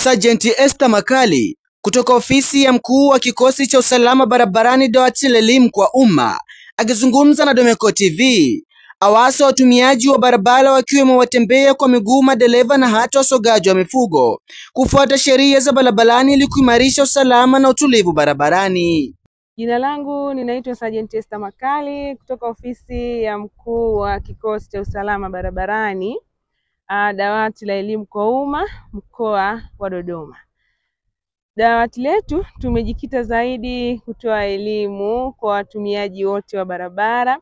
Sergeant Esther Makali kutoka ofisi ya mkuu wa kikosi cha usalama barabarani dawati la elimu kwa umma akizungumza na Domeko TV awasa watumiaji wa barabara wakiwemo watembea kwa miguu, madereva na hata wasogaji wa mifugo kufuata sheria za barabarani ili kuimarisha usalama na utulivu barabarani. Jina langu ninaitwa Sergeant Esther Makali kutoka ofisi ya mkuu wa kikosi cha usalama barabarani dawati la elimu kwa umma mkoa wa Dodoma. Dawati letu tumejikita zaidi kutoa elimu kwa watumiaji wote wa barabara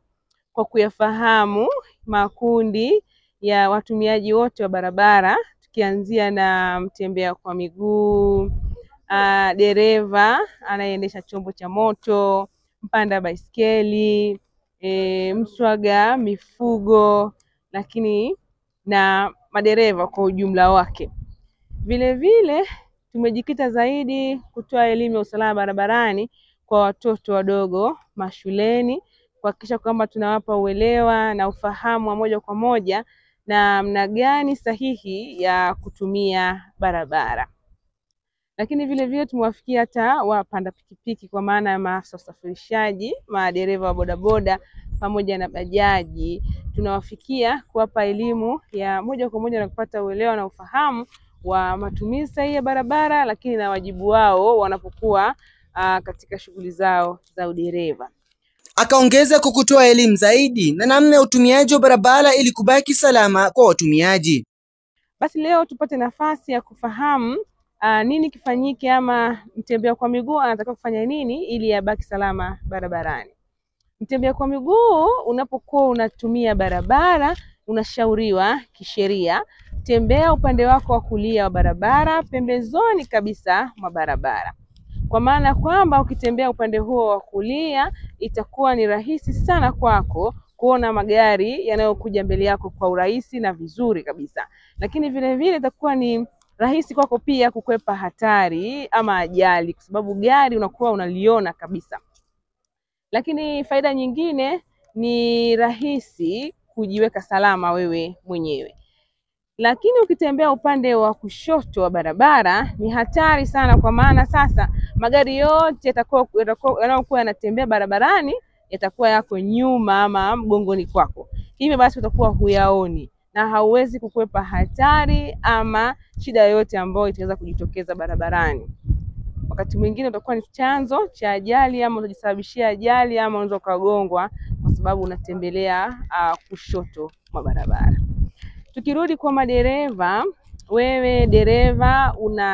kwa kuyafahamu makundi ya watumiaji wote wa barabara, tukianzia na mtembea kwa miguu, dereva anayeendesha chombo cha moto, mpanda baiskeli, mswaga mifugo, lakini na madereva kwa ujumla wake. Vile vile tumejikita zaidi kutoa elimu ya usalama barabarani kwa watoto wadogo mashuleni, kuhakikisha kwamba tunawapa uelewa na ufahamu wa moja kwa moja na namna gani sahihi ya kutumia barabara. Lakini vile vile tumewafikia hata wapanda pikipiki kwa maana ya maafisa usafirishaji, madereva wa bodaboda pamoja na bajaji. Tunawafikia kuwapa elimu ya moja kwa moja na kupata uelewa na ufahamu wa matumizi sahihi ya barabara, lakini na wajibu wao wanapokuwa katika shughuli zao za udereva. Akaongeza kwa kutoa elimu zaidi na namna ya utumiaji wa barabara ili kubaki salama kwa watumiaji. Basi leo tupate nafasi ya kufahamu nini kifanyike, ama mtembea kwa miguu anataka kufanya nini ili abaki salama barabarani. Mtembea kwa miguu unapokuwa unatumia barabara, unashauriwa kisheria tembea upande wako wa kulia wa barabara, pembezoni kabisa mwa barabara. Kwa maana kwamba ukitembea upande huo wa kulia itakuwa ni rahisi sana kwako kuona magari yanayokuja mbele yako kwa urahisi na vizuri kabisa. Lakini vile vile itakuwa ni rahisi kwako pia kukwepa hatari ama ajali, kwa sababu gari unakuwa unaliona kabisa. Lakini faida nyingine ni rahisi kujiweka salama wewe mwenyewe. Lakini ukitembea upande wa kushoto wa barabara ni hatari sana, kwa maana sasa magari yote yanayokuwa yanatembea barabarani yatakuwa yako nyuma ama mgongoni kwako. Hivyo basi utakuwa huyaoni na hauwezi kukwepa hatari ama shida yoyote ambayo itaweza kujitokeza barabarani. Wakati mwingine utakuwa ni chanzo cha ajali ama utajisababishia ajali ama unaweza kugongwa kwa sababu unatembelea kushoto mwa barabara. Tukirudi kwa madereva, wewe dereva una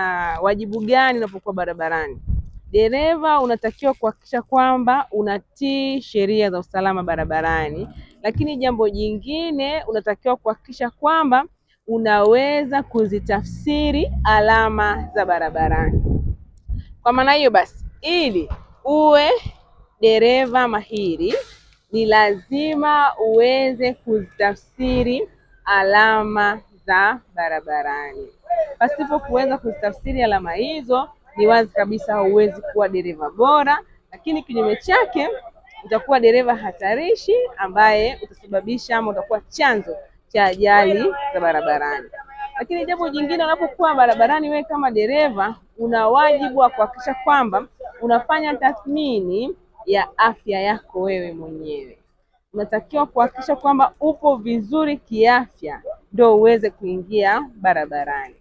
wajibu gani unapokuwa barabarani? Dereva unatakiwa kuhakikisha kwamba unatii sheria za usalama barabarani, lakini jambo jingine unatakiwa kuhakikisha kwamba unaweza kuzitafsiri alama za barabarani. Kwa maana hiyo basi, ili uwe dereva mahiri ni lazima uweze kuzitafsiri alama za barabarani. Pasipo kuweza kuzitafsiri alama hizo, ni wazi kabisa huwezi kuwa dereva bora, lakini kinyume chake utakuwa dereva hatarishi ambaye utasababisha ama utakuwa chanzo cha ajali za barabarani. Lakini jambo jingine, unapokuwa barabarani wewe kama dereva una wajibu wa kuhakikisha kwamba unafanya tathmini ya afya yako wewe mwenyewe. Unatakiwa kuhakikisha kwamba upo vizuri kiafya ndio uweze kuingia barabarani.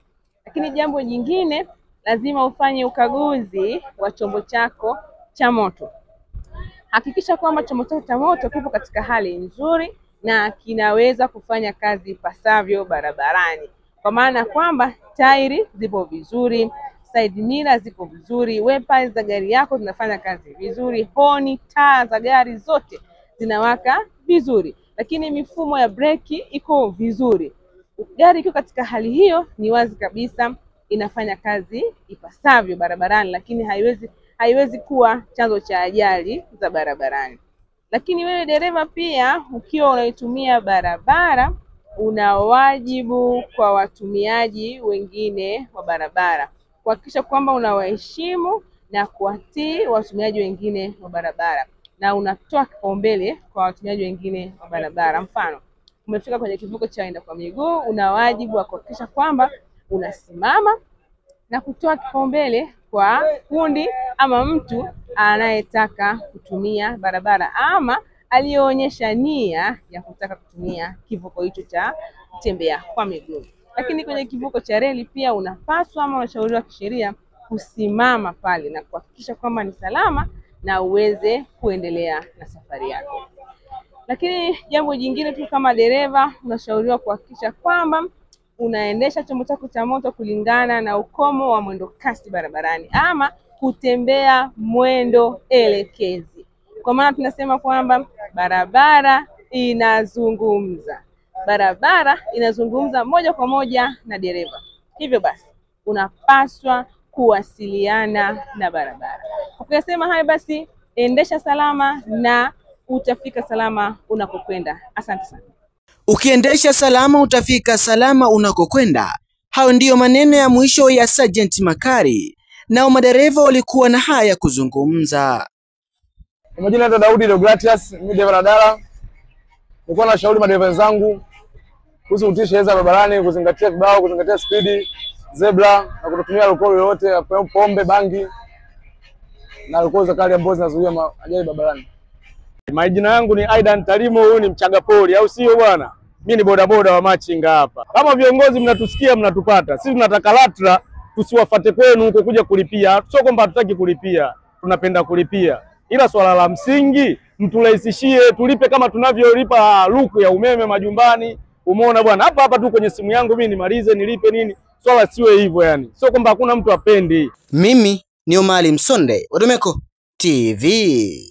Lakini jambo jingine, lazima ufanye ukaguzi wa chombo chako cha moto. Hakikisha kwamba chombo chako cha moto kipo katika hali nzuri na kinaweza kufanya kazi ipasavyo barabarani. Kwa maana kwamba tairi zipo vizuri, side mirror ziko vizuri, wipers za gari yako zinafanya kazi vizuri, honi, taa za gari zote zinawaka vizuri, lakini mifumo ya breki iko vizuri. Gari ikiwa katika hali hiyo, ni wazi kabisa inafanya kazi ipasavyo barabarani, lakini haiwezi kuwa chanzo cha ajali za barabarani. Lakini wewe dereva pia ukiwa unaitumia barabara una wajibu kwa watumiaji wengine wa barabara kuhakikisha kwamba unawaheshimu na kuwatii watumiaji wengine wa barabara na unatoa kipaumbele kwa watumiaji wengine wa barabara. Mfano, umefika kwenye kivuko cha waenda kwa miguu, una wajibu wa kuhakikisha kwamba unasimama na kutoa kipaumbele kwa kundi ama mtu anayetaka kutumia barabara ama aliyoonyesha nia ya kutaka kutumia kivuko hicho cha kutembea kwa miguu. Lakini kwenye kivuko cha reli pia unapaswa ama unashauriwa kisheria kusimama pale na kuhakikisha kwamba ni salama na uweze kuendelea na safari yako. Lakini jambo jingine tu, kama dereva unashauriwa kuhakikisha kwamba unaendesha chombo chako cha moto kulingana na ukomo wa mwendo kasi barabarani ama kutembea mwendo elekezi. Kwa maana tunasema kwamba barabara inazungumza. Barabara inazungumza moja kwa moja na dereva. Hivyo basi unapaswa kuwasiliana na barabara. Ukisema haya basi endesha salama na utafika salama unakokwenda. Asante sana. Ukiendesha salama utafika salama unakokwenda. Hao ndiyo maneno ya mwisho ya Sergeant Makari. Nao madereva walikuwa na haya kuzungumza. Kwa majina naitwa Daudi Deogratias, mimi dereva daladala. Nilikuwa na shauri madereva wenzangu kuhusu kutii sheria za barabarani, kuzingatia vibao, kuzingatia spidi, zebra na kutotumia alcohol yoyote, pombe, bangi na alcohol za kali ambazo zinazuia ajali barabarani. Majina yangu ni Aidan Talimo, huyu ni mchanga pori, au sio bwana? Mimi ni bodaboda wa machinga hapa. Kama viongozi mnatusikia, mnatupata. Sisi tunataka LATRA tusiwafuate kwenu huko kuja kulipia. Sio kwamba hatutaki kulipia, tunapenda kulipia. Ila swala la msingi mturahisishie, tulipe kama tunavyolipa luku ya umeme majumbani. Umeona bwana, hapa tu kwenye simu yangu mimi nimalize nilipe nini. Swala siwe hivyo yani. Sio kwamba hakuna mtu apendi. Mimi ni Omari Msonde wa Domeko TV.